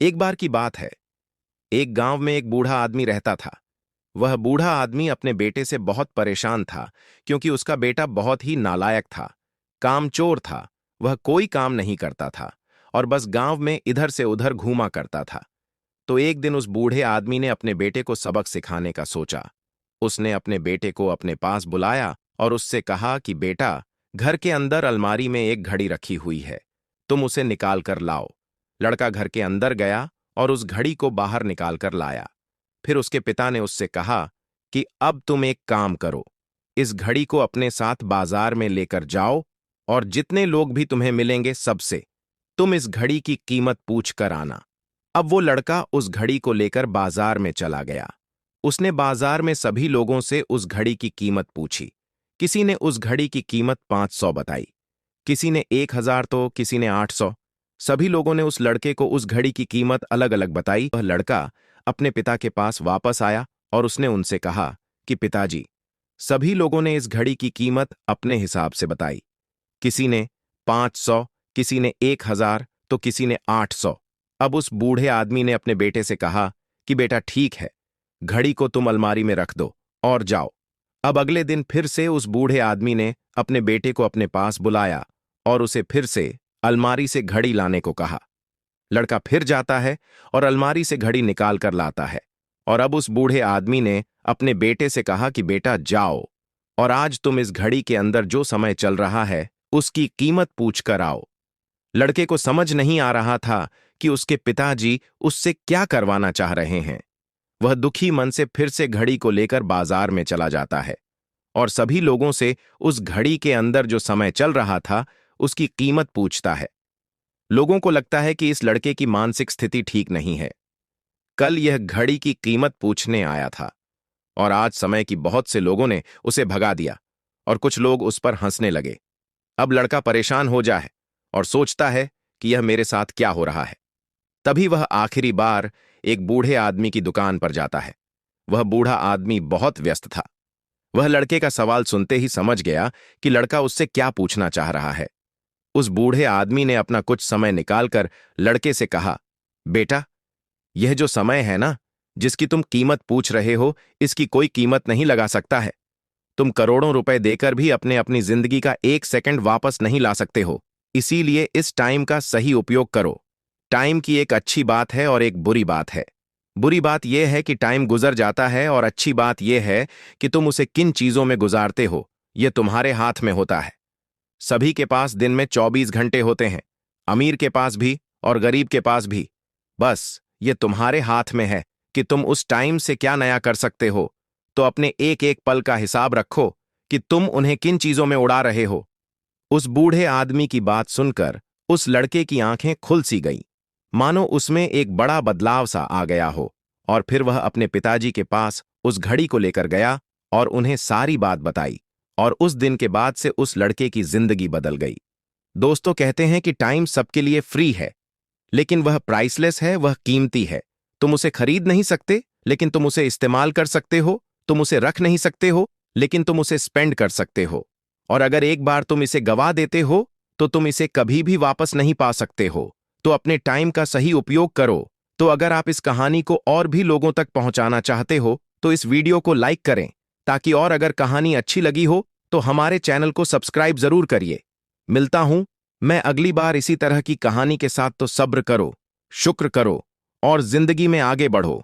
एक बार की बात है। एक गांव में एक बूढ़ा आदमी रहता था। वह बूढ़ा आदमी अपने बेटे से बहुत परेशान था, क्योंकि उसका बेटा बहुत ही नालायक था, कामचोर था। वह कोई काम नहीं करता था और बस गांव में इधर से उधर घूमा करता था। तो एक दिन उस बूढ़े आदमी ने अपने बेटे को सबक सिखाने का सोचा। उसने अपने बेटे को अपने पास बुलाया और उससे कहा कि बेटा, घर के अंदर अलमारी में एक घड़ी रखी हुई है, तुम उसे निकाल कर लाओ। लड़का घर के अंदर गया और उस घड़ी को बाहर निकाल कर लाया। फिर उसके पिता ने उससे कहा कि अब तुम एक काम करो, इस घड़ी को अपने साथ बाजार में लेकर जाओ और जितने लोग भी तुम्हें मिलेंगे सबसे तुम इस घड़ी की कीमत पूछ कर आना। अब वो लड़का उस घड़ी को लेकर बाजार में चला गया। उसने बाजार में सभी लोगों से उस घड़ी की कीमत पूछी। किसी ने उस घड़ी की कीमत 500 बताई, किसी ने 1000, तो किसी ने 800। सभी लोगों ने उस लड़के को उस घड़ी की कीमत अलग अलग बताई। वह लड़का अपने पिता के पास वापस आया और उसने उनसे कहा कि पिताजी, सभी लोगों ने इस घड़ी की कीमत अपने हिसाब से बताई। किसी ने 500, किसी ने 1000, तो किसी ने 800। अब उस बूढ़े आदमी ने अपने बेटे से कहा कि बेटा ठीक है, घड़ी को तुम अलमारी में रख दो और जाओ। अब अगले दिन फिर से उस बूढ़े आदमी ने अपने बेटे को अपने पास बुलाया और उसे फिर से अलमारी से घड़ी लाने को कहा। लड़का फिर जाता है और अलमारी से घड़ी निकाल कर लाता है। और अब उस बूढ़े आदमी ने अपने बेटे से कहा कि बेटा जाओ और आज तुम इस घड़ी के अंदर जो समय चल रहा है उसकी कीमत पूछ कर आओ। लड़के को समझ नहीं आ रहा था कि उसके पिताजी उससे क्या करवाना चाह रहे हैं। वह दुखी मन से फिर से घड़ी को लेकर बाजार में चला जाता है और सभी लोगों से उस घड़ी के अंदर जो समय चल रहा था उसकी कीमत पूछता है। लोगों को लगता है कि इस लड़के की मानसिक स्थिति ठीक नहीं है। कल यह घड़ी की कीमत पूछने आया था और आज समय की बहुत से लोगों ने उसे भगा दिया और कुछ लोग उस पर हंसने लगे। अब लड़का परेशान हो जाए और सोचता है कि यह मेरे साथ क्या हो रहा है। तभी वह आखिरी बार एक बूढ़े आदमी की दुकान पर जाता है। वह बूढ़ा आदमी बहुत व्यस्त था। वह लड़के का सवाल सुनते ही समझ गया कि लड़का उससे क्या पूछना चाह रहा है। उस बूढ़े आदमी ने अपना कुछ समय निकालकर लड़के से कहा, बेटा, यह जो समय है ना, जिसकी तुम कीमत पूछ रहे हो, इसकी कोई कीमत नहीं लगा सकता है। तुम करोड़ों रुपए देकर भी अपने अपनी जिंदगी का 1 सेकंड वापस नहीं ला सकते हो। इसीलिए इस टाइम का सही उपयोग करो। टाइम की एक अच्छी बात है और एक बुरी बात है। बुरी बात यह है कि टाइम गुजर जाता है और अच्छी बात यह है कि तुम उसे किन चीजों में गुजारते हो, यह तुम्हारे हाथ में होता है। सभी के पास दिन में 24 घंटे होते हैं, अमीर के पास भी और गरीब के पास भी। बस ये तुम्हारे हाथ में है कि तुम उस टाइम से क्या नया कर सकते हो। तो अपने एक एक पल का हिसाब रखो कि तुम उन्हें किन चीजों में उड़ा रहे हो। उस बूढ़े आदमी की बात सुनकर उस लड़के की आंखें खुल सी गईं, मानो उसमें एक बड़ा बदलाव सा आ गया हो। और फिर वह अपने पिताजी के पास उस घड़ी को लेकर गया और उन्हें सारी बात बताई। और उस दिन के बाद से उस लड़के की जिंदगी बदल गई। दोस्तों कहते हैं कि टाइम सबके लिए फ्री है, लेकिन वह प्राइसलेस है, वह कीमती है। तुम उसे खरीद नहीं सकते, लेकिन तुम उसे इस्तेमाल कर सकते हो। तुम उसे रख नहीं सकते हो, लेकिन तुम उसे स्पेंड कर सकते हो। और अगर एक बार तुम इसे गवा देते हो तो तुम इसे कभी भी वापस नहीं पा सकते हो। तो अपने टाइम का सही उपयोग करो। तो अगर आप इस कहानी को और भी लोगों तक पहुंचाना चाहते हो तो इस वीडियो को लाइक करें, ताकि और अगर कहानी अच्छी लगी हो तो हमारे चैनल को सब्सक्राइब जरूर करिए। मिलता हूं मैं अगली बार इसी तरह की कहानी के साथ। तो सब्र करो, शुक्र करो और जिंदगी में आगे बढ़ो।